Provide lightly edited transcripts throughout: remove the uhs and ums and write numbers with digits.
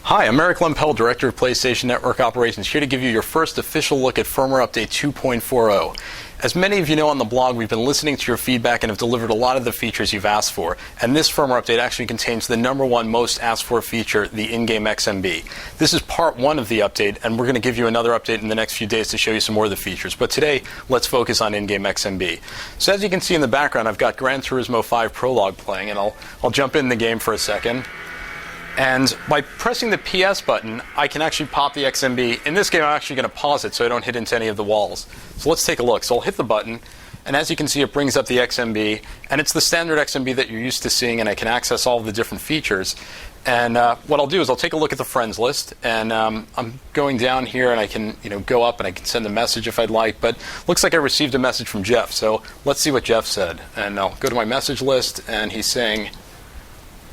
Hi, I'm Eric Lempel, Director of PlayStation Network Operations, here to give you your first official look at Firmware Update 2.40. As many of you know on the blog, we've been listening to your feedback and have delivered a lot of the features you've asked for. And this firmware update actually contains the #1 most asked for feature, the In Game XMB. This is part 1 of the update, and we're going to give you another update in the next few days to show you some more of the features. But today, let's focus on In Game XMB. So as you can see in the background, I've got Gran Turismo 5 Prologue playing, and I'll jump in the game for a second. And by pressing the PS button, I can actually pop the XMB. In this game, I'm actually going to pause it so I don't hit into any of the walls. So let's take a look. So I'll hit the button, and as you can see, it brings up the XMB. And it's the standard XMB that you're used to seeing, and I can access all of the different features. And what I'll do is I'll take a look at the friends list, and I'm going down here, and I can go up, and I can send a message if I'd like. But looks like I received a message from Jeff. So let's see what Jeff said. And I'll go to my message list, and he's saying,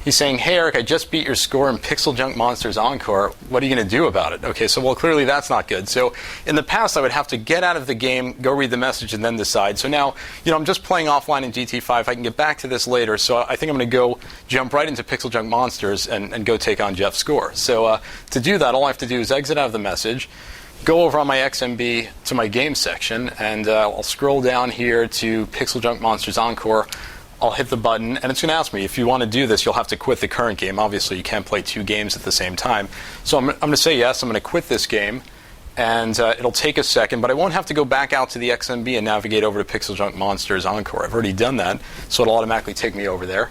"Hey Eric, I just beat your score in Pixel Junk Monsters Encore. What are you going to do about it?" Okay, so well, clearly that's not good. So in the past, I would have to get out of the game, go read the message, and then decide. So now, I'm just playing offline in GT5. I can get back to this later. So I think I'm going to jump right into Pixel Junk Monsters and go take on Jeff's score. So to do that, all I have to do is exit out of the message, go over on my XMB to my game section, and I'll scroll down here to Pixel Junk Monsters Encore. I'll hit the button, and it's going to ask me, if you want to do this, you'll have to quit the current game. Obviously, you can't play 2 games at the same time. So I'm going to say yes. I'm going to quit this game, and it'll take a second, but I won't have to go back out to the XMB and navigate over to Pixel Junk Monsters Encore. I've already done that, so it'll automatically take me over there.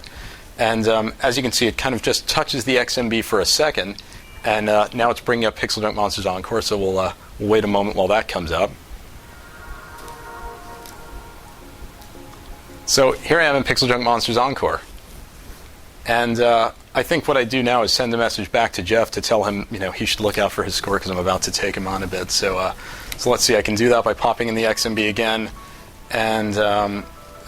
And as you can see, it kind of just touches the XMB for a second, and now it's bringing up Pixel Junk Monsters Encore, so we'll wait a moment while that comes up. So here I am in Pixel Junk Monsters Encore. And I think what I do now is send a message back to Jeff to tell him, he should look out for his score because I'm about to take him on a bit. So let's see, I can do that by popping in the XMB again. And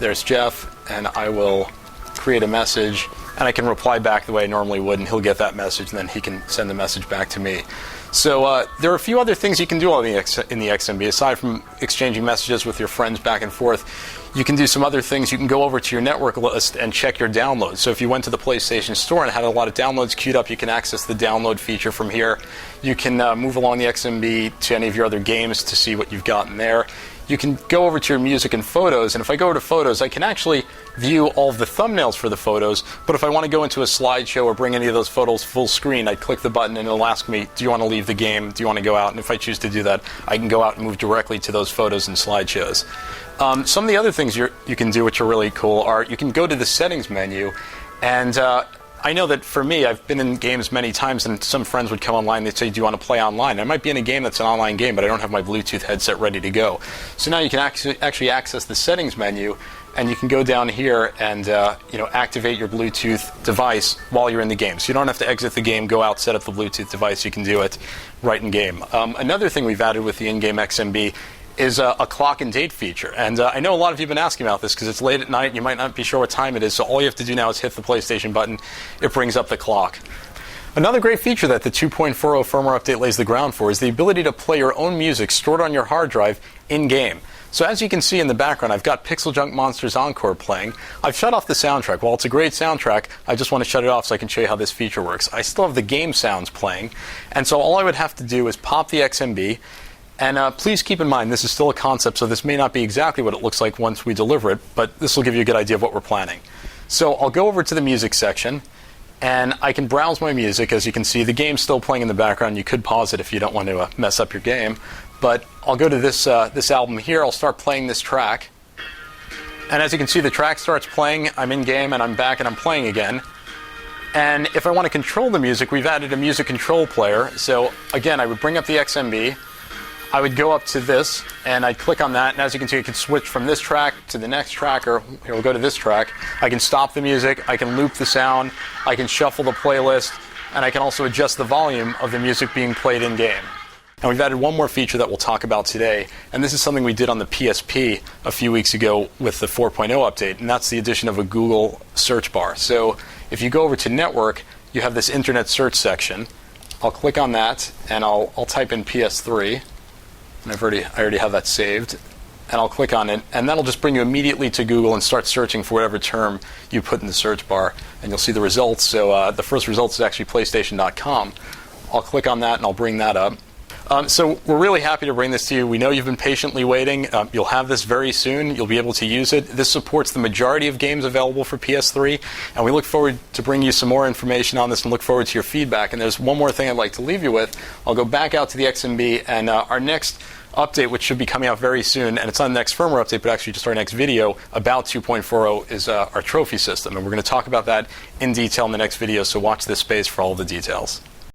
there's Jeff, and I will create a message, and I can reply back the way I normally would, and he'll get that message, and then he can send the message back to me. So there are a few other things you can do in the XMB. Aside from exchanging messages with your friends back and forth, you can do some other things. You can go over to your network list and check your downloads. So if you went to the PlayStation Store and had a lot of downloads queued up, you can access the download feature from here. You can move along the XMB to any of your other games to see what you've got in there. You can go over to your music and photos, and if I go over to photos, I can actually view all of the thumbnails for the photos, but if I want to go into a slideshow or bring any of those photos full screen, I'd click the button and it'll ask me, do you want to leave the game, do you want to go out, and if I choose to do that, I can go out and move directly to those photos and slideshows. Some of the other things you can do which are really cool are you can go to the settings menu, and I know that for me, I've been in games many times, and some friends would come online, they'd say, do you want to play online? I might be in a game that's an online game, but I don't have my Bluetooth headset ready to go. So now you can actually access the settings menu, and you can go down here and activate your Bluetooth device while you're in the game. So you don't have to exit the game, go out, set up the Bluetooth device. You can do it right in game. Another thing we've added with the In Game XMB is a clock and date feature. And I know a lot of you have been asking about this because it's late at night and you might not be sure what time it is, so all you have to do now is hit the PlayStation button. It brings up the clock. Another great feature that the 2.40 firmware update lays the ground for is the ability to play your own music stored on your hard drive in-game. So as you can see in the background, I've got Pixel Junk Monsters Encore playing. I've shut off the soundtrack. While it's a great soundtrack, I just want to shut it off so I can show you how this feature works. I still have the game sounds playing, and so all I would have to do is pop the XMB. And please keep in mind, this is still a concept, so this may not be exactly what it looks like once we deliver it, but this will give you a good idea of what we're planning. So I'll go over to the music section, and I can browse my music. As you can see, the game's still playing in the background. You could pause it if you don't want to mess up your game. But I'll go to this album here. I'll start playing this track. And as you can see, the track starts playing. I'm in game, and I'm back, and I'm playing again. And if I want to control the music, we've added a music control player. So again, I would bring up the XMB. I would go up to this, and I'd click on that, and as you can see, I can switch from this track to the next track, or here we'll go to this track. I can stop the music, I can loop the sound, I can shuffle the playlist, and I can also adjust the volume of the music being played in-game. And we've added one more feature that we'll talk about today, and this is something we did on the PSP a few weeks ago with the 4.0 update, and that's the addition of a Google search bar. So if you go over to Network, you have this Internet search section. I'll click on that, and I'll type in PS3. And I already have that saved, and I'll click on it, and that'll just bring you immediately to Google and start searching for whatever term you put in the search bar, and you'll see the results. So the first result is actually PlayStation.com. I'll click on that and I'll bring that up. So we're really happy to bring this to you. We know you've been patiently waiting. You'll have this very soon. You'll be able to use it. This supports the majority of games available for PS3, and we look forward to bringing you some more information on this and look forward to your feedback. And there's one more thing I'd like to leave you with. I'll go back out to the XMB, and our next update, which should be coming out very soon, and it's not the next firmware update, but actually just our next video about 2.40 is our trophy system. And we're going to talk about that in detail in the next video, so watch this space for all the details.